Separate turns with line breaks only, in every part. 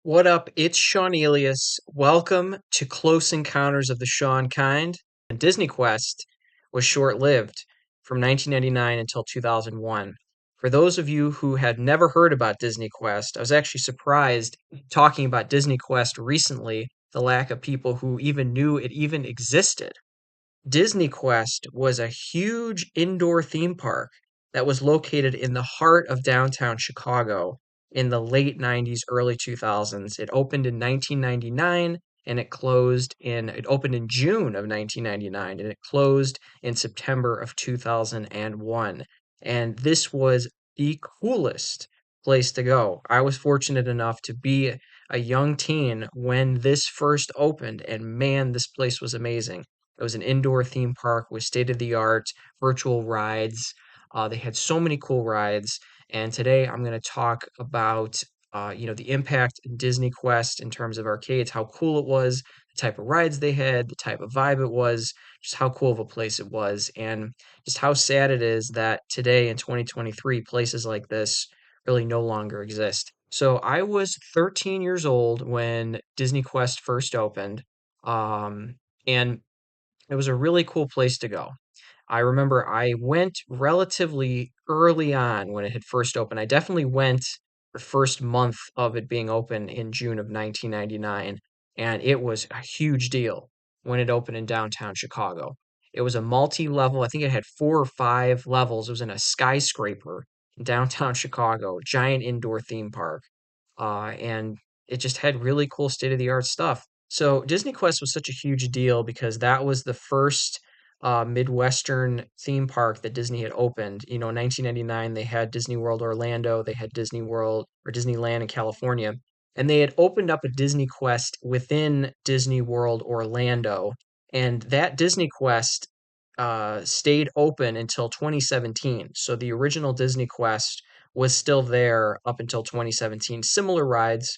What up? It's Seaneleous. Welcome to Close Encounters of the Sean Kind. And DisneyQuest was short-lived from 1999 until 2001. For those of you who had never heard about DisneyQuest, I was actually surprised talking about DisneyQuest recently, the lack of people who even knew it even existed. DisneyQuest was a huge indoor theme park that was located in the heart of downtown Chicago in the late 90s, early 2000s. It opened in 1999 and it opened in June of 1999 and it closed in September of 2001. And this was the coolest place to go. I was fortunate enough to be a young teen when this first opened, and man, this place was amazing. It was an indoor theme park with state-of-the-art virtual rides. They had so many cool rides, and today I'm going to talk about the impact in Disney Quest in terms of arcades, how cool it was, the type of rides they had, the type of vibe it was, just how cool of a place it was, and just how sad it is that today in 2023 places like this really no longer exist. So I was 13 years old when Disney Quest first opened. And it was a really cool place to go. I remember I went relatively early on when it had first opened. I definitely went the first month of it being open in June of 1999, and it was a huge deal when it opened in downtown Chicago. It was a multi-level, I think it had 4 or 5 levels. It was in a skyscraper in downtown Chicago, giant indoor theme park. And it just had really cool state-of-the-art stuff. So Disney Quest was such a huge deal because that was the first Midwestern theme park that Disney had opened. In 1999, they had Disney World Orlando, they had Disney World or Disneyland in California, and they had opened up a Disney Quest within Disney World Orlando. And that Disney Quest stayed open until 2017. So the original Disney Quest was still there up until 2017. Similar rides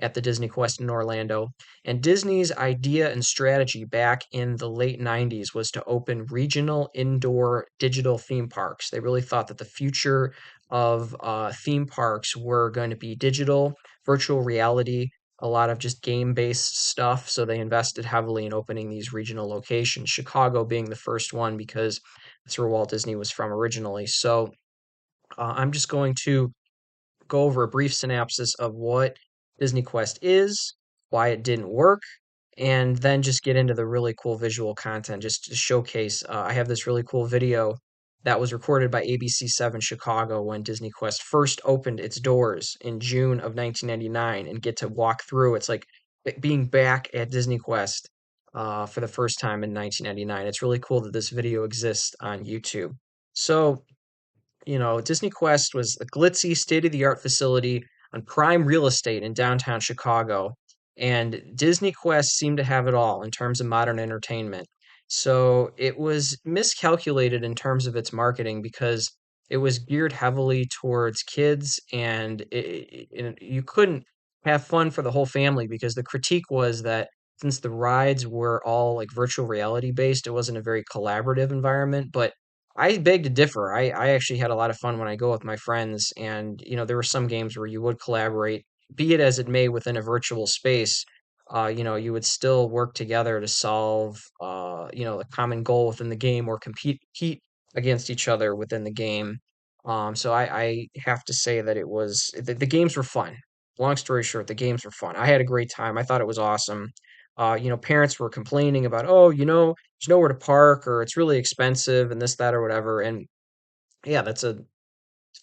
at the Disney Quest in Orlando. And Disney's idea and strategy back in the late 90s was to open regional indoor digital theme parks. They really thought that the future of theme parks were going to be digital, virtual reality, a lot of just game based stuff. So they invested heavily in opening these regional locations, Chicago being the first one because that's where Walt Disney was from originally. So I'm just going to go over a brief synopsis of what Disney Quest is, why it didn't work, and then just get into the really cool visual content just to showcase. I have this really cool video that was recorded by ABC7 Chicago when Disney Quest first opened its doors in June of 1999 and get to walk through. It's like being back at Disney Quest for the first time in 1999. It's really cool that this video exists on YouTube. So, Disney Quest was a glitzy, state-of-the-art facility on prime real estate in downtown Chicago, and Disney Quest seemed to have it all in terms of modern entertainment. So it was miscalculated in terms of its marketing because it was geared heavily towards kids, and you couldn't have fun for the whole family because the critique was that since the rides were all like virtual reality based, it wasn't a very collaborative environment. But I beg to differ. I actually had a lot of fun when I go with my friends, and there were some games where you would collaborate, be it as it may within a virtual space. You would still work together to solve, the common goal within the game or compete against each other within the game. So I have to say that the games were fun. Long story short, the games were fun. I had a great time. I thought it was awesome. Parents were complaining about, oh, there's nowhere to park or it's really expensive and this, that, or whatever. And yeah, that's a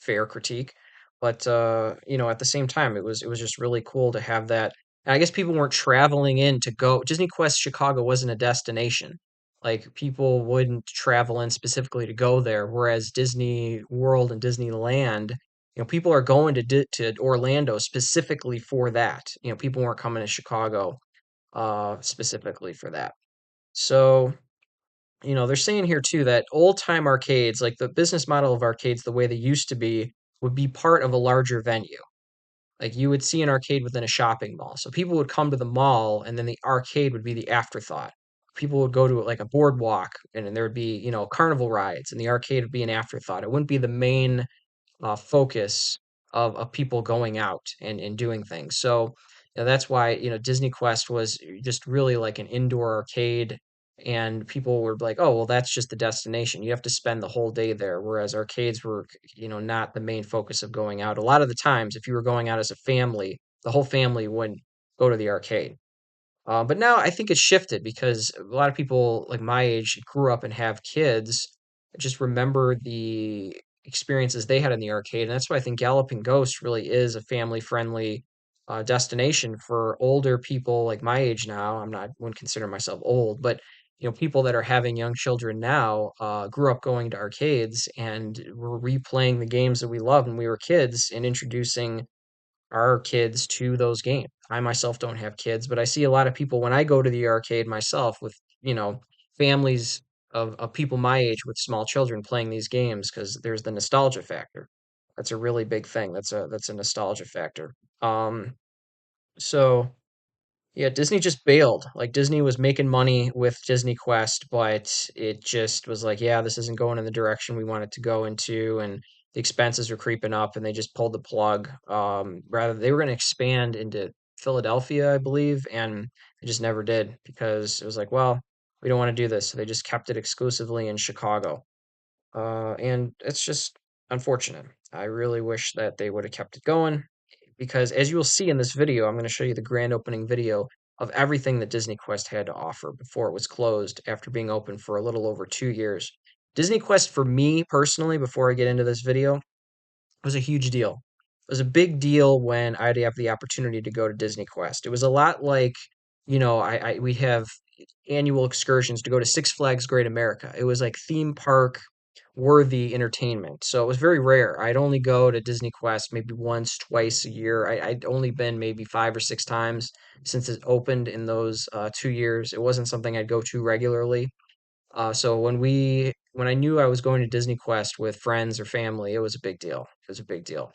fair critique. But at the same time, it was just really cool to have that. And I guess people weren't traveling in to go. Disney Quest Chicago wasn't a destination. Like people wouldn't travel in specifically to go there, whereas Disney World and Disneyland, people are going to Orlando specifically for that. People weren't coming to Chicago specifically for that. So, they're saying here too that old time arcades, like the business model of arcades, the way they used to be, would be part of a larger venue. Like you would see an arcade within a shopping mall. So people would come to the mall and then the arcade would be the afterthought. People would go to like a boardwalk and then there would be, carnival rides and the arcade would be an afterthought. It wouldn't be the main focus of people going out and doing things. So That's why, DisneyQuest was just really like an indoor arcade, and people were like, "Oh, well, that's just the destination. You have to spend the whole day there." Whereas arcades were, not the main focus of going out. A lot of the times, if you were going out as a family, the whole family wouldn't go to the arcade. But now I think it's shifted because a lot of people like my age grew up and have kids, just remember the experiences they had in the arcade. And that's why I think Galloping Ghost really is a family friendly destination for older people like my age now. Wouldn't consider myself old, but people that are having young children now grew up going to arcades and were replaying the games that we loved when we were kids and introducing our kids to those games. I myself don't have kids, but I see a lot of people when I go to the arcade myself with, families of people my age with small children playing these games because there's the nostalgia factor. That's a really big thing. That's a nostalgia factor. So yeah, Disney just bailed. Like Disney was making money with Disney Quest, but it just was like, yeah, this isn't going in the direction we want it to go into, and the expenses are creeping up, and they just pulled the plug. Rather, they were going to expand into Philadelphia, I believe, and they just never did because it was like, well, we don't want to do this, so they just kept it exclusively in Chicago. And it's just unfortunate. I really wish that they would have kept it going because as you will see in this video, I'm going to show you the grand opening video of everything that Disney Quest had to offer before it was closed after being open for a little over 2 years. Disney Quest for me personally, before I get into this video, was a huge deal. It was a big deal when I'd have the opportunity to go to Disney Quest. It was a lot like, we have annual excursions to go to Six Flags Great America. It was like theme park worthy entertainment. So it was very rare. I'd only go to Disney Quest maybe once, twice a year. I'd only been maybe 5 or 6 times since it opened in those 2 years. It wasn't something I'd go to regularly. So when I knew I was going to Disney Quest with friends or family, it was a big deal. It was a big deal.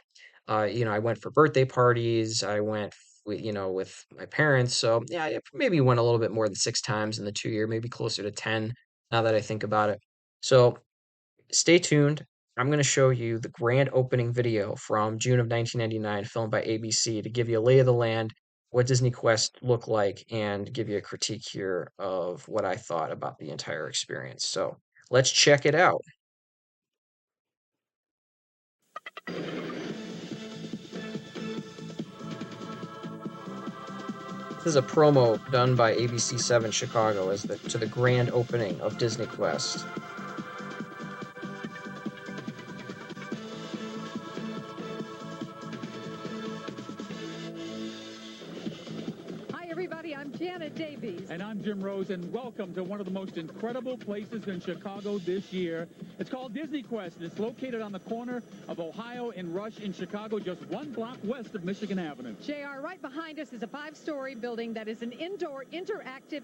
I went for birthday parties. I went with my parents. So yeah, I maybe went a little bit more than 6 times in the 2 year, maybe closer to 10 now that I think about it. So stay tuned. I'm going to show you the grand opening video from June of 1999, filmed by ABC, to give you a lay of the land, what Disney Quest looked like, and give you a critique here of what I thought about the entire experience. So let's check it out. This is a promo done by ABC7 Chicago to the grand opening of Disney Quest.
I'm Janet Davies.
And I'm Jim Rose, and welcome to one of the most incredible places in Chicago this year. It's called DisneyQuest, and it's located on the corner of Ohio and Rush in Chicago, just 1 block west of Michigan Avenue.
JR, right behind us is a 5-story building that is an indoor interactive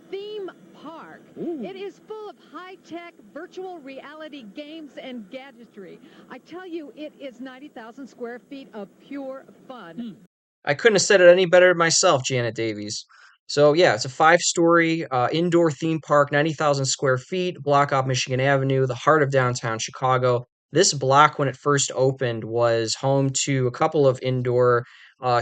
theme park.
Ooh.
It is full of high-tech virtual reality games and gadgetry. I tell you, it is 90,000 square feet of pure fun.
I couldn't have said it any better myself, Janet Davies. So yeah, it's a 5-story indoor theme park, 90,000 square feet, block off Michigan Avenue, the heart of downtown Chicago. This block, when it first opened, was home to a couple of indoor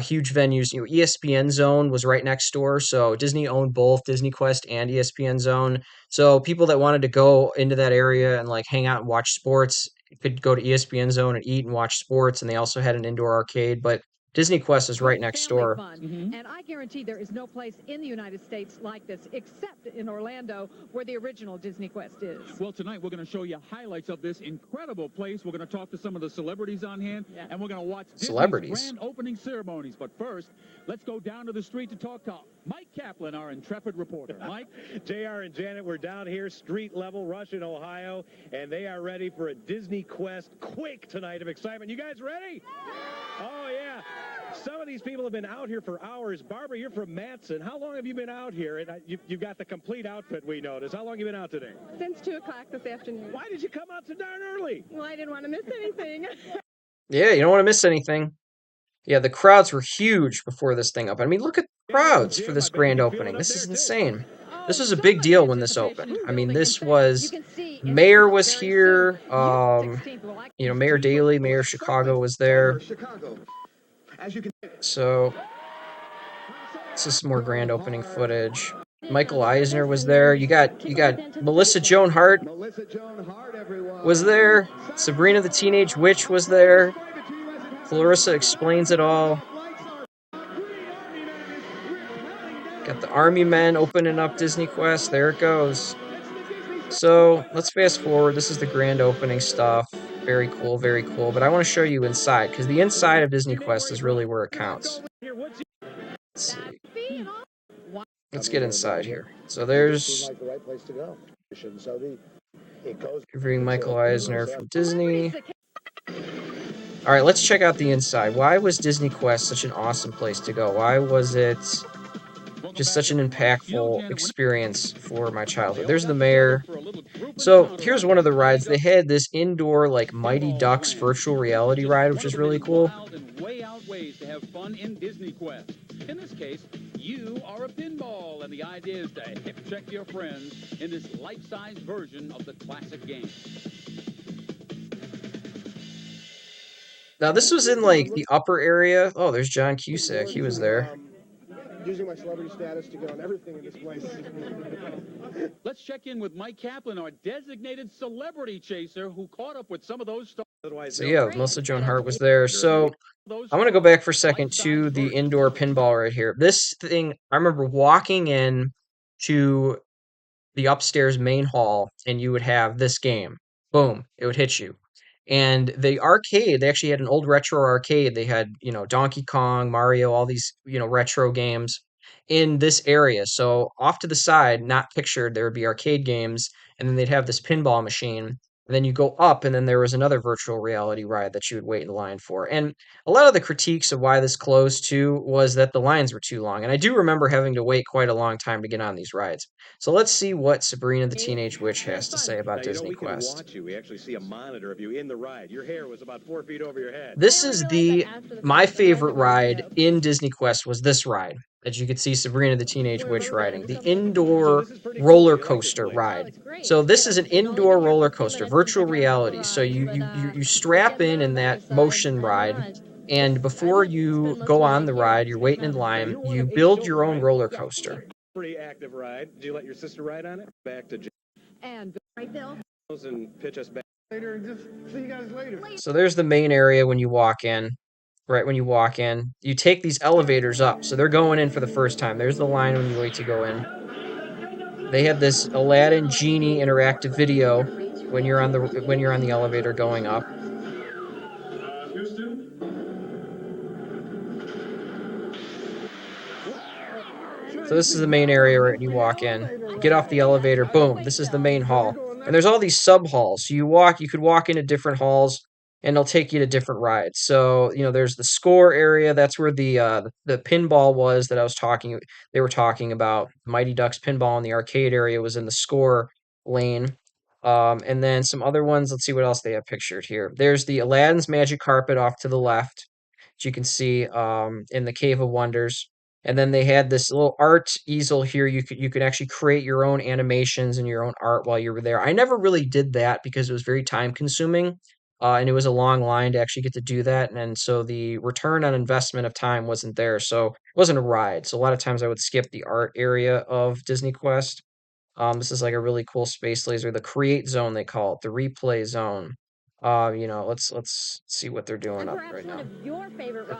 huge venues. ESPN Zone was right next door, so Disney owned both Disney Quest and ESPN Zone. So people that wanted to go into that area and like hang out and watch sports could go to ESPN Zone and eat and watch sports, and they also had an indoor arcade. But Disney Quest is right next door.
Fun. And I guarantee there is no place in the United States like this, except in Orlando, where the original Disney Quest is.
Well, tonight we're going to show you highlights of this incredible place. We're going to talk to some of the celebrities on hand, and we're going to watch Disney's grand opening ceremonies. But first, let's go down to the street to talk to Mike Kaplan, our intrepid reporter. Mike?
JR and Janet, we're down here, street level, Rush in Ohio, and they are ready for a Disney Quest quake tonight of excitement. You guys ready? Oh, yeah. Some of these people have been out here for hours. Barbara, you're from Matson. How long have you been out here? And you've got the complete outfit, we noticed. How long have you been out today?
Since 2 o'clock this afternoon.
Why did you come out so darn early?
Well, I didn't want to miss anything.
Yeah, you don't want to miss anything. Yeah, the crowds were huge before this thing opened. I mean, look at the crowds for this grand opening. This is insane. This was a big deal when this opened. I mean, this was, Mayor was here, Mayor Daley, Mayor of Chicago was there. So, This is some more grand opening footage. Michael Eisner was there. You got Melissa Joan Hart was there. Sabrina the Teenage Witch was there. Clarissa Explains It All. Got the Army Men opening up DisneyQuest. There it goes. So let's fast forward. This is the grand opening stuff. Very cool, very cool. But I want to show you inside, because the inside of DisneyQuest is really where it counts. Let's see. Let's get inside here. So there's interviewing Michael Eisner from Disney. All right, let's check out the inside. Why was DisneyQuest such an awesome place to go? Why was it just such an impactful experience for my childhood? There's the mayor. So here's one of the rides. They had this indoor, like, Mighty Ducks virtual reality ride, which is really cool.
In this case, you are a pinball, and the idea is to hip-check your friends in this life-size version of the classic game.
Now, this was in, like, the upper area. Oh, there's John Cusack. He was there.
Using my celebrity status to get on everything in this place.
Let's check in with Mike Kaplan, our designated celebrity chaser, who caught up with some of those stars.
So yeah, Melissa Joan Hart was there. So I want to go back for a second to the indoor pinball right here. This thing, I remember walking in to the upstairs main hall, and you would have this game. Boom, it would hit you. And the arcade, they actually had an old retro arcade. They had, Donkey Kong, Mario, all these, retro games in this area. So off to the side, not pictured, there would be arcade games, and then they'd have this pinball machine. And then you go up, and then there was another virtual reality ride that you would wait in line for. And a lot of the critiques of why this closed too was that the lines were too long. And I do remember having to wait quite a long time to get on these rides. So let's see what Sabrina the Teenage Witch has to say about Disney Quest.
We actually see a monitor of you in the ride. Your hair was about 4 feet over your head.
This is my favorite ride in Disney Quest was this ride that you could see Sabrina the Teenage Witch riding, the indoor roller coaster ride. So this is an indoor roller coaster, virtual reality. So you strap in that motion ride, and before you go on the ride, you're waiting in line, you build your own roller coaster.
Pretty active ride. Did you let your sister ride on it? Back to
And right, Bill.
and pitch us back
Later and just see you guys later.
So there's the main area when you walk in. Right when you walk in, you take these elevators up. So they're going in for the first time. There's the line when you wait to go in. They have this Aladdin Genie interactive video when you're on the elevator going up. So this is the main area right when you walk in. You get off the elevator, boom, this is the main hall. And there's all these sub halls. So you could walk into different halls, and they'll take you to different rides. So, there's the score area. That's where the pinball was that they were talking about. Mighty Ducks pinball in the arcade area was in the score lane. And then some other ones. Let's see what else they have pictured here. There's the Aladdin's Magic Carpet off to the left, which you can see in the Cave of Wonders. And then they had this little art easel here. You could actually create your own animations and your own art while you were there. I never really did that because it was very time consuming. And it was a long line to actually get to do that. And so the return on investment of time wasn't there. So it wasn't a ride. So a lot of times I would skip the art area of Disney Quest. This is like a really cool space laser, the create zone, they call it, the replay zone. Let's see what they're doing up right now.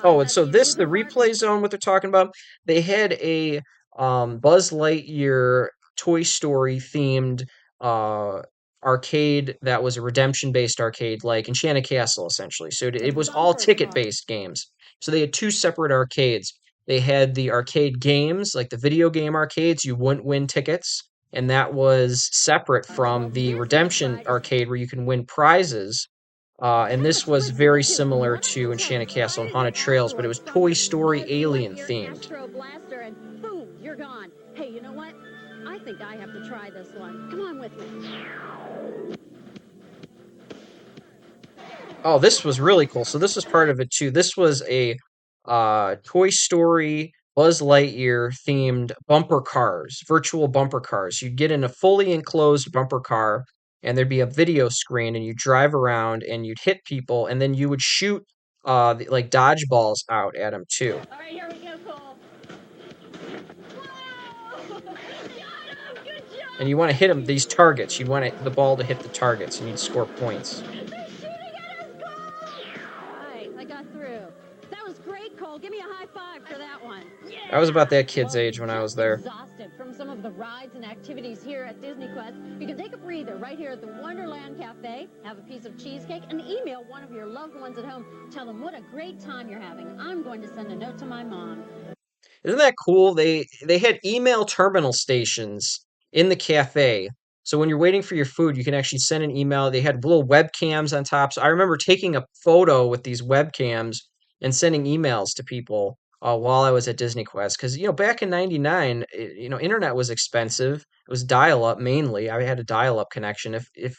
Oh, and so the replay zone, what they're talking about, they had a Buzz Lightyear Toy Story themed arcade that was a redemption-based arcade, like Enchanted Castle, essentially. So it was all ticket-based games. So they had two separate arcades. They had the arcade games, like the video game arcades, you wouldn't win tickets, and that was separate from the redemption arcade where you can win prizes. And this was very similar to Enchanted Castle and Haunted Trails, but it was Toy Story alien themed.
And boom, you're gone. Hey, you know what? I think I have to try this one. Come on with me.
Oh, this was really cool. So this was part of it too. This was a Toy Story Buzz Lightyear themed bumper cars, virtual bumper cars. You'd get in a fully enclosed bumper car, and there'd be a video screen, and you'd drive around and you'd hit people, and then you would shoot like dodgeballs out at them too.
All right, here we go, Cole.
And you want to hit them, these targets. You want the ball to hit the targets, and you'd score points.
Nice, I got through. That was great, Cole. Give me a high five for that one.
I was about that kid's age when I was there.
Exhausted from some of the rides and activities here at DisneyQuest. You can take a breather right here at the Wonderland Cafe, have a piece of cheesecake, and email one of your loved ones at home. Tell them what a great time you're having. I'm going to send a note to my mom.
Isn't that cool? They had email terminal stations in the cafe. So when you're waiting for your food, you can actually send an email. They had little webcams on top. So I remember taking a photo with these webcams and sending emails to people while I was at Disney Quest. Because, back in 99, internet was expensive. It was dial-up mainly. I had a dial-up connection, if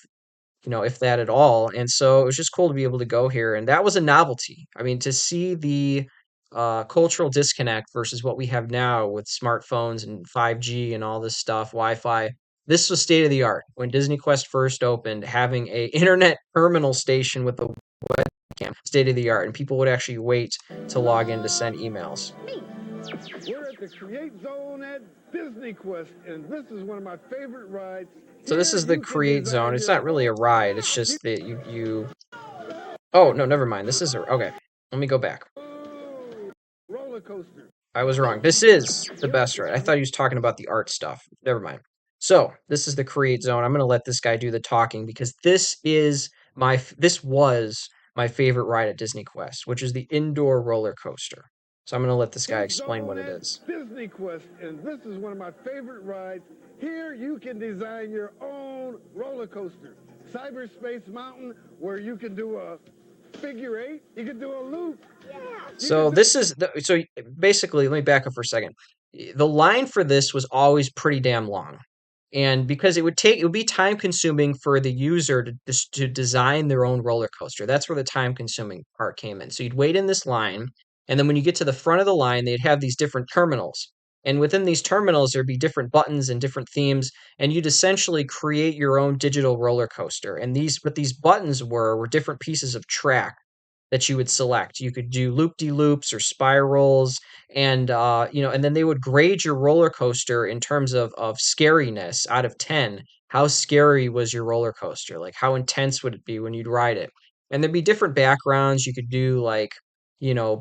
that at all. And so it was just cool to be able to go here. And that was a novelty. I mean, to see the cultural disconnect versus what we have now with smartphones and 5G and all this stuff, Wi-Fi. This was state of the art when Disney Quest first opened, having a internet terminal station with a webcam, state of the art, and people would actually wait to log in to send emails.
We're at the Create Zone at Disney Quest, and this is one of my favorite rides.
So this is the Create Zone. It's not really a ride. It's just that you. Oh no, never mind. This is okay. Let me go back.
Roller coaster.
I was wrong. This is the best ride. I thought he was talking about the art stuff. Never mind. So this is the Create Zone. I'm going to let this guy do the talking because this was my favorite ride at Disney Quest, which is the indoor roller coaster. So I'm going to let this guy explain what it is.
Disney Quest, and this is one of my favorite rides. Here you can design your own roller coaster. Cyberspace Mountain, where you can do a figure eight, you can do a loop. Yeah.
So basically, let me back up for a second. The line for this was always pretty damn long. And because it would be time consuming for the user to design their own roller coaster. That's where the time consuming part came in. So you'd wait in this line, and then when you get to the front of the line, they'd have these different terminals. And within these terminals, there'd be different buttons and different themes, and you'd essentially create your own digital roller coaster. And what these buttons were different pieces of track that you would select. You could do loop-de-loops or spirals, and and then they would grade your roller coaster in terms of scariness out of 10. How scary was your roller coaster? Like how intense would it be when you'd ride it? And there'd be different backgrounds. You could do like,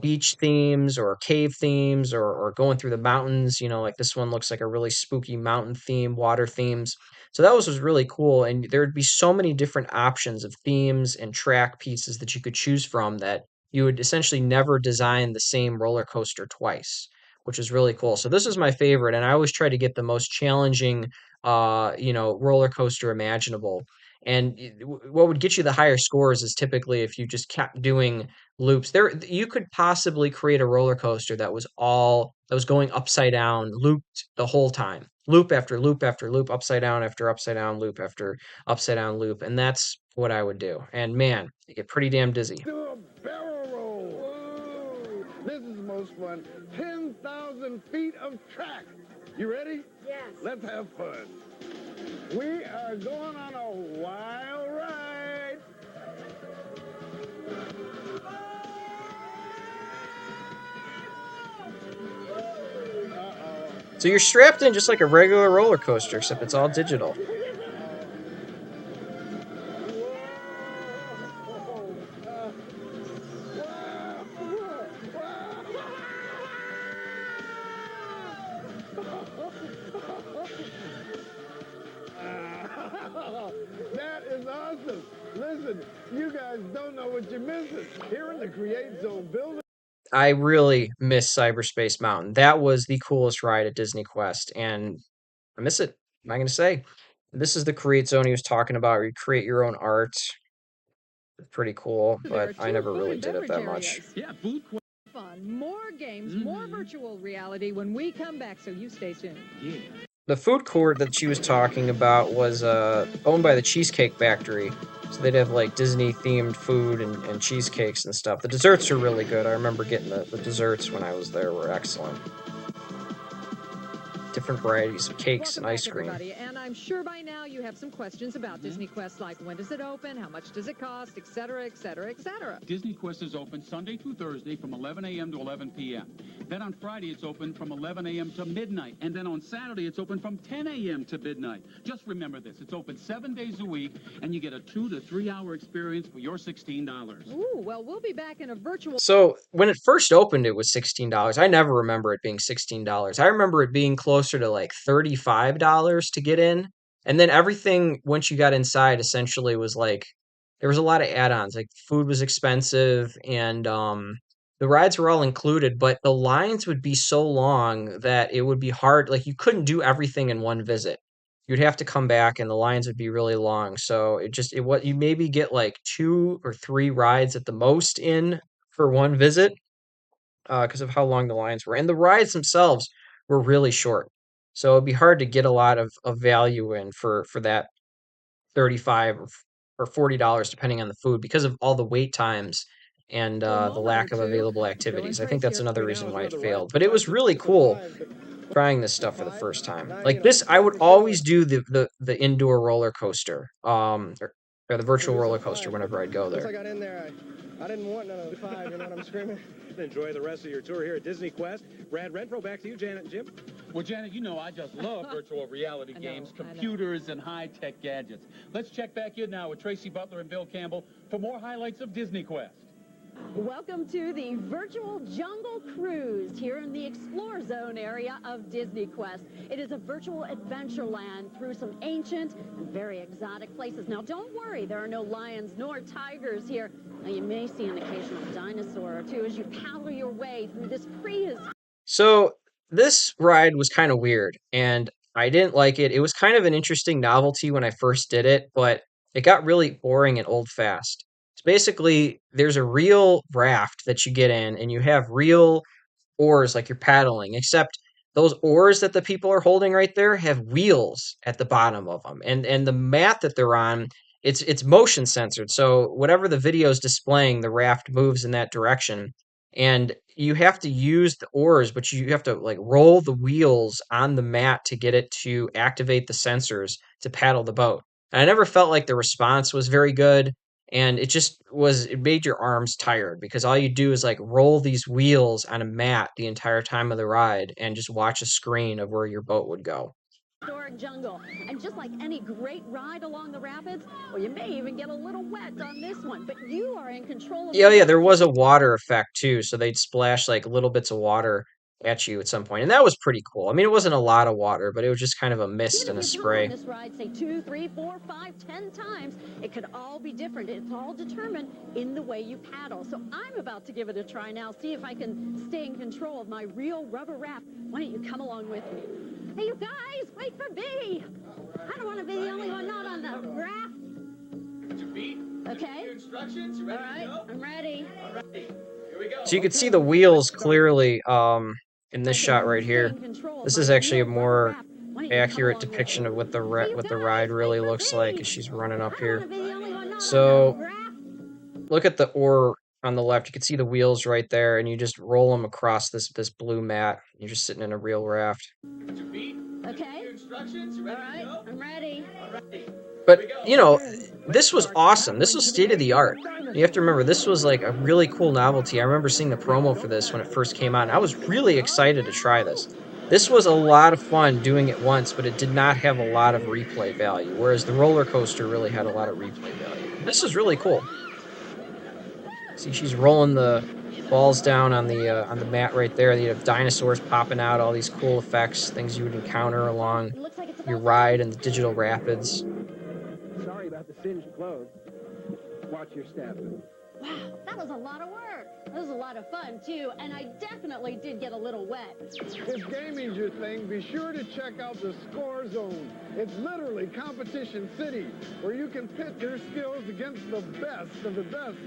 beach themes or cave themes or going through the mountains. Like this one looks like a really spooky mountain theme, water themes. So that was really cool. And there would be so many different options of themes and track pieces that you could choose from that you would essentially never design the same roller coaster twice, which is really cool. So this is my favorite. And I always try to get the most challenging, roller coaster imaginable. And what would get you the higher scores is typically if you just kept doing loops. You could possibly create a roller coaster that was going upside down, looped the whole time. Loop after loop after loop, upside down after upside down loop after upside down loop. And that's what I would do. And man, you get pretty damn dizzy.
Do a barrel roll. Whoa. This is the most fun. 10,000 feet of track. You ready?
Yes.
Let's have fun. We are going on a wild ride.
So you're strapped in just like a regular roller coaster, except it's all digital.
That is awesome. Listen, you guys don't know what you're missing. Here in the Create Zone building.
I really miss Cyberspace Mountain. That was the coolest ride at Disney Quest, and I miss it. What am I going to say? This is the Create Zone he was talking about, where you create your own art. It's pretty cool, but I never really did it that much.
Yeah, food
Fun, more games, more virtual reality when we come back, so you stay tuned.
Yeah.
The food court that she was talking about was owned by the Cheesecake Factory. So they'd have like Disney-themed food and cheesecakes and stuff. The desserts are really good. I remember getting the desserts when I was there were excellent. Different varieties of cakes and ice cream.
Everybody, and I'm I'm sure by now you have some questions about DisneyQuest, like when does it open, how much does it cost, et cetera, et cetera, et cetera.
DisneyQuest is open Sunday through Thursday from 11 a.m. to 11 p.m. Then on Friday, it's open from 11 a.m. to midnight. And then on Saturday, it's open from 10 a.m. to midnight. Just remember this. It's open 7 days a week, and you get a 2 to 3 hour experience for your $16.
Ooh, well, we'll be back in a virtual...
So when it first opened, it was $16. I never remember it being $16. I remember it being closer to like $35 to get in. And then everything, once you got inside, essentially was like, there was a lot of add-ons. Like food was expensive and the rides were all included, but the lines would be so long that it would be hard. Like you couldn't do everything in one visit. You'd have to come back and the lines would be really long. So what you maybe get like 2 or 3 rides at the most in for one visit because of how long the lines were. And the rides themselves were really short. So it'd be hard to get a lot of value in for that 35 or $40 depending on the food because of all the wait times and the lack of available activities. I think that's another reason why it failed. But it was really cool trying this stuff for the first time. Like this, I would always do the indoor roller coaster, or the virtual roller coaster whenever I'd go
Once I
there.
got in there, I didn't want none of the 5, you know what I'm screaming?
Enjoy the rest of your tour here at Disney Quest. Brad Renfro, back to you, Janet and Jim.
Well, Janet, you know I just love virtual reality games, computers, and high-tech gadgets. Let's check back in now with Tracy Butler and Bill Campbell for more highlights of Disney Quest.
Welcome to the virtual jungle cruise here in the Explore Zone area of Disney Quest. It is a virtual adventure land through some ancient and very exotic places. Now, don't worry, there are no lions nor tigers here. Now, you may see an occasional dinosaur or two as you paddle your way through this prehistoric...
So this ride was kind of weird and I didn't like it. It was kind of an interesting novelty when I first did it, but it got really boring and old fast. It's basically there's a real raft that you get in and you have real oars like you're paddling, except those oars that the people are holding right there have wheels at the bottom of them. And the mat that they're on, it's motion censored. So whatever the video is displaying, the raft moves in that direction. And you have to use the oars, but you have to like roll the wheels on the mat to get it to activate the sensors to paddle the boat. And I never felt like the response was very good. And it made your arms tired because all you do is like roll these wheels on a mat the entire time of the ride and just watch a screen of where your boat would go.
jungle. And just like any great ride along the rapids, well, you may even get a little wet on this one, but you are in control of...
Yeah, there was a water effect too, so they'd splash like little bits of water at you at some point, and that was pretty cool. I mean, it wasn't a lot of water, but it was just kind of a mist and a spray.
This ride, say 2, 3, 4, 5, 10 times, it could all be different. It's all determined in the way you paddle. So I'm about to give it a try now, see if I can stay in control of my real rubber raft. Why don't you come along with me? Hey, you guys, wait for me. I don't want to be the only one not on the raft.
Get your feet.
Okay.
Your instructions. You ready to go?
I'm ready.
All right. Here we go.
So you can see the wheels clearly in this shot right here. This is actually a more accurate depiction of what the ride really looks like as she's running up here. So look at the oar on the left. You can see the wheels right there, and you just roll them across this blue mat. You're just sitting in a real raft.
Get your feet.
Okay.
Your instructions. You ready to go?
I'm ready.
All right.
But, you know, this was awesome. This was state-of-the-art. You have to remember, this was like a really cool novelty. I remember seeing the promo for this when it first came out, and I was really excited to try this. This was a lot of fun doing it once, but it did not have a lot of replay value, whereas the roller coaster really had a lot of replay value. This is really cool. See, she's rolling the balls down on the mat right there. You have dinosaurs popping out, all these cool effects, things you would encounter along your ride in the digital rapids.
Sorry about the singed clothes. Watch your step.
Wow, that was a lot of work. That was a lot of fun, too, and I definitely did get a little wet.
If gaming's your thing, be sure to check out the Score Zone. It's literally competition city, where you can pit your skills against the best of the best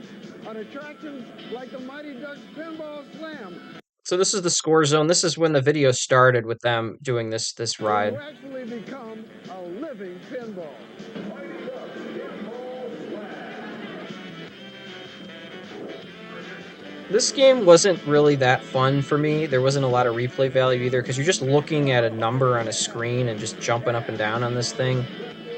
on attractions like the Mighty Ducks Pinball Slam.
So this is the Score Zone. This is when the video started with them doing this ride.
You actually become a living pinball. Mighty Ducks Pinball Slam.
This game wasn't really that fun for me. There wasn't a lot of replay value either because you're just looking at a number on a screen and just jumping up and down on this thing.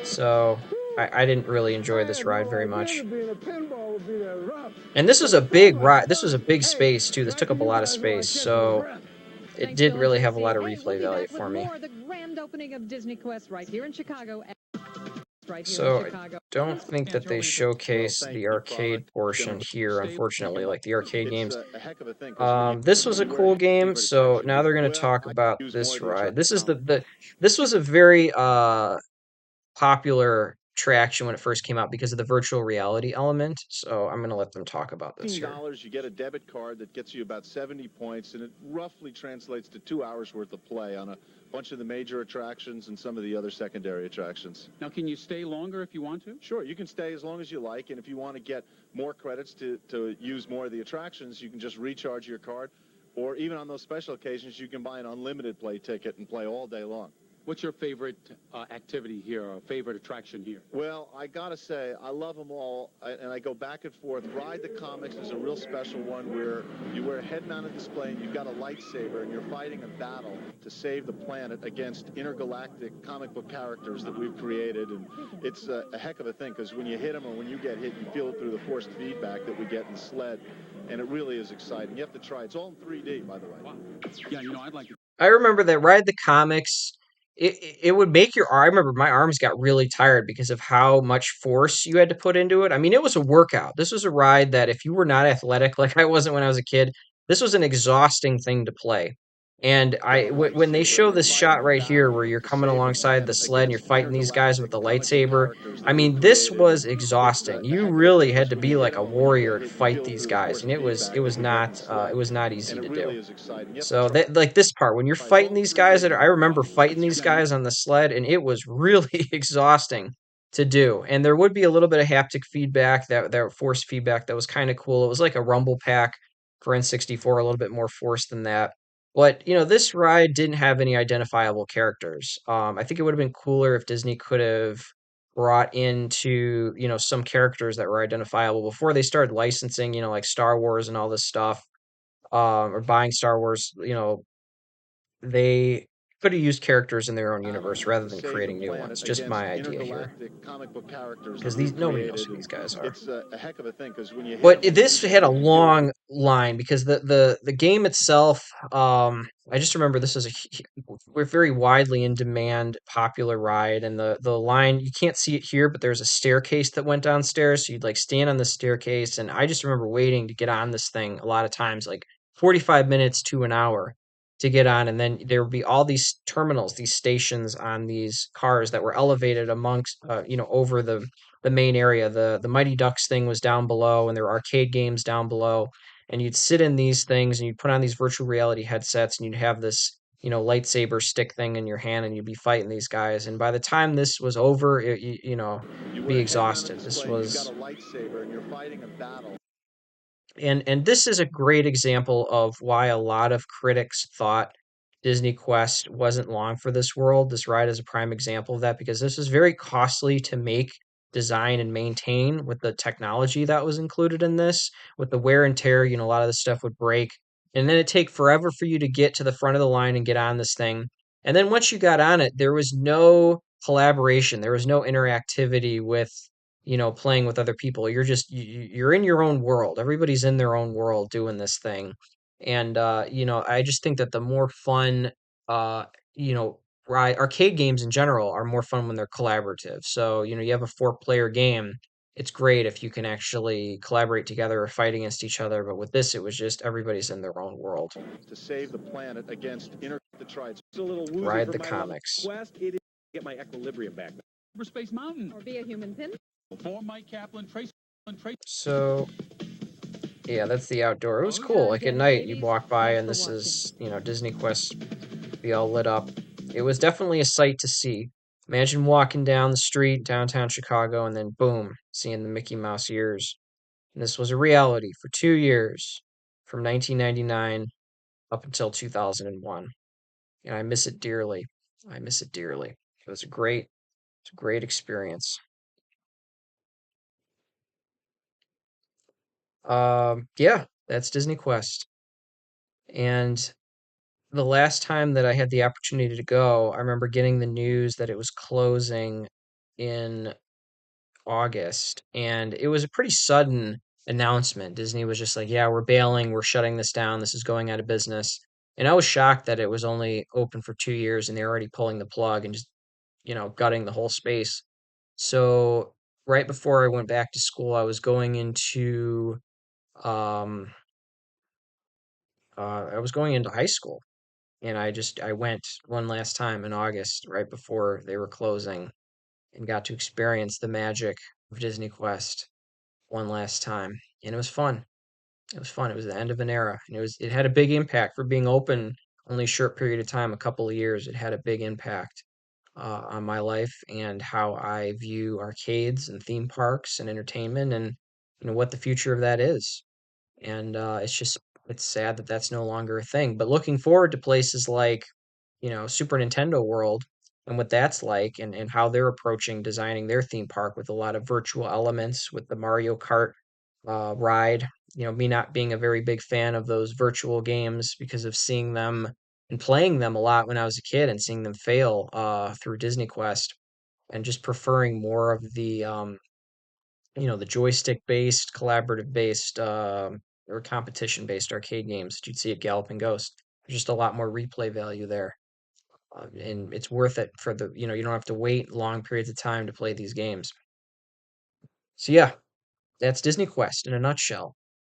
So I didn't really enjoy
I
this
had
ride
no
very
idea
much.
that being a pinball would be that rough.
And this was
But
a
it felt
big
like
ride. This was a
fun.
big
Hey,
space too. This took up a
striking you
lot of
guys while I
space,
catch my
so
breath.
it
Thanks,
didn't
Bill and
really have a
Tracy.
lot of
Hey, we'll
replay
be
value
back with
for me.
more of the grand opening of Disney Quest right here in Chicago. Right here
So
in
I
Chicago.
don't think that they showcase the arcade portion here, unfortunately, like the arcade games. This was a cool game, so now they're going to talk about this ride. This is this was a very popular attraction when it first came out because of the virtual reality element. So I'm going to let them talk about this here.
$15, you get a debit card that gets you about 70 points, and it roughly translates to 2 hours worth of play on a bunch of the major attractions and some of the other secondary attractions.
Now, can you stay longer if you want to?
Sure, you can stay as long as you like, and if you want to get more credits to use more of the attractions, you can just recharge your card, or even on those special occasions, you can buy an unlimited play ticket and play all day long.
What's your favorite activity here, or favorite attraction here?
Well, I gotta say, I love them all, and I go back and forth. Ride the Comics is a real special one where you wear a head-mounted display and you've got a lightsaber and you're fighting a battle to save the planet against intergalactic comic book characters that we've created, and it's a heck of a thing because when you hit them or when you get hit, you feel it through the forced feedback that we get in the sled, and it really is exciting. You have to try it. It's all in 3D, by the way.
Wow. Yeah, you know, I'd like to.
I remember that Ride the Comics. It would make your I remember my arms got really tired because of how much force you had to put into it. I mean, it was a workout. This was a ride that if you were not athletic like I wasn't when I was a kid, this was an exhausting thing to play. And when they show this shot right here where you're coming alongside the sled and you're fighting these guys with the lightsaber, I mean, this was exhausting. You really had to be like a warrior to fight these guys, and it was not easy to do. So that like this part when you're fighting these guys I remember fighting these guys on the sled and it was really exhausting to do. And there would be a little bit of haptic feedback that force feedback that was kind of cool. It was like a rumble pack for N64, a little bit more force than that. But this ride didn't have any identifiable characters. I think it would have been cooler if Disney could have brought into some characters that were identifiable before they started licensing, like Star Wars and all this stuff, or buying Star Wars, they could have used characters in their own universe rather than creating new ones. Just my idea here. Because nobody knows who these guys are.
It's a heck of a thing because when you hit
But
them,
this had a long line because the game itself, I just remember this is we're very widely in demand, popular ride, and the line you can't see it here, but there's a staircase that went downstairs, so you'd like stand on the staircase, and I just remember waiting to get on this thing a lot of times, like 45 minutes to an hour to get on, and then there would be all these terminals, these stations on these cars that were elevated amongst, over the main area. The Mighty Ducks thing was down below, and there were arcade games down below. And you'd sit in these things, and you'd put on these virtual reality headsets, and you'd have this, lightsaber stick thing in your hand, and you'd be fighting these guys. And by the time this was over, be exhausted. This was,
and you're fighting a battle.
and this is a great example of why a lot of critics thought Disney Quest wasn't long for this world. This ride is a prime example of that because this is very costly to make, design, and maintain with the technology that was included in this. With the wear and tear, a lot of this stuff would break. And then it'd take forever for you to get to the front of the line and get on this thing. And then once you got on it, there was no collaboration. There was no interactivity with playing with other people. You're just you're in your own world. Everybody's in their own world doing this thing. And I just think that the more fun uh you know arcade games in general are more fun when they're collaborative. So, you have a four-player game. It's great if you can actually collaborate together or fight against each other, but with this it was just everybody's in their own world.
To save the planet against the trides.
It's a little woozy
Ride
for
the
my
comics.
Quest. It is to get my equilibrium back.
Space Mountain.
Or be a human pin.
For Mike Kaplan, Tracy.
So yeah, that's the outdoor. It was cool. Like at night, you'd walk by, and this is, Disney Quest, be all lit up. It was definitely a sight to see. Imagine walking down the street, downtown Chicago, and then boom, seeing the Mickey Mouse ears. And this was a reality for 2 years, from 1999 up until 2001. And I miss it dearly. I miss it dearly. It's a great experience. Yeah, That's Disney Quest. And the last time that I had the opportunity to go, I remember getting the news that it was closing in August, and it was a pretty sudden announcement. Disney was just like, "Yeah, we're bailing, we're shutting this down, this is going out of business." And I was shocked that it was only open for 2 years and they're already pulling the plug and just, gutting the whole space. So right before I went back to school, I was going into um I was going into high school, and I went one last time in August right before they were closing and got to experience the magic of Disney Quest one last time, and it was fun. It was fun. It was the end of an era, and it had a big impact for being open only a short period of time, a couple of years. It had a big impact on my life and how I view arcades and theme parks and entertainment, and what the future of that is. And it's sad that that's no longer a thing. But looking forward to places like Super Nintendo World and what that's like, and how they're approaching designing their theme park with a lot of virtual elements with the Mario Kart ride. Me not being a very big fan of those virtual games because of seeing them and playing them a lot when I was a kid and seeing them fail through Disney Quest, and just preferring more of the joystick based, collaborative based, or competition based arcade games that you'd see at Galloping Ghost. There's just a lot more replay value there. And it's worth it for you don't have to wait long periods of time to play these games. So yeah, that's Disney Quest in a nutshell.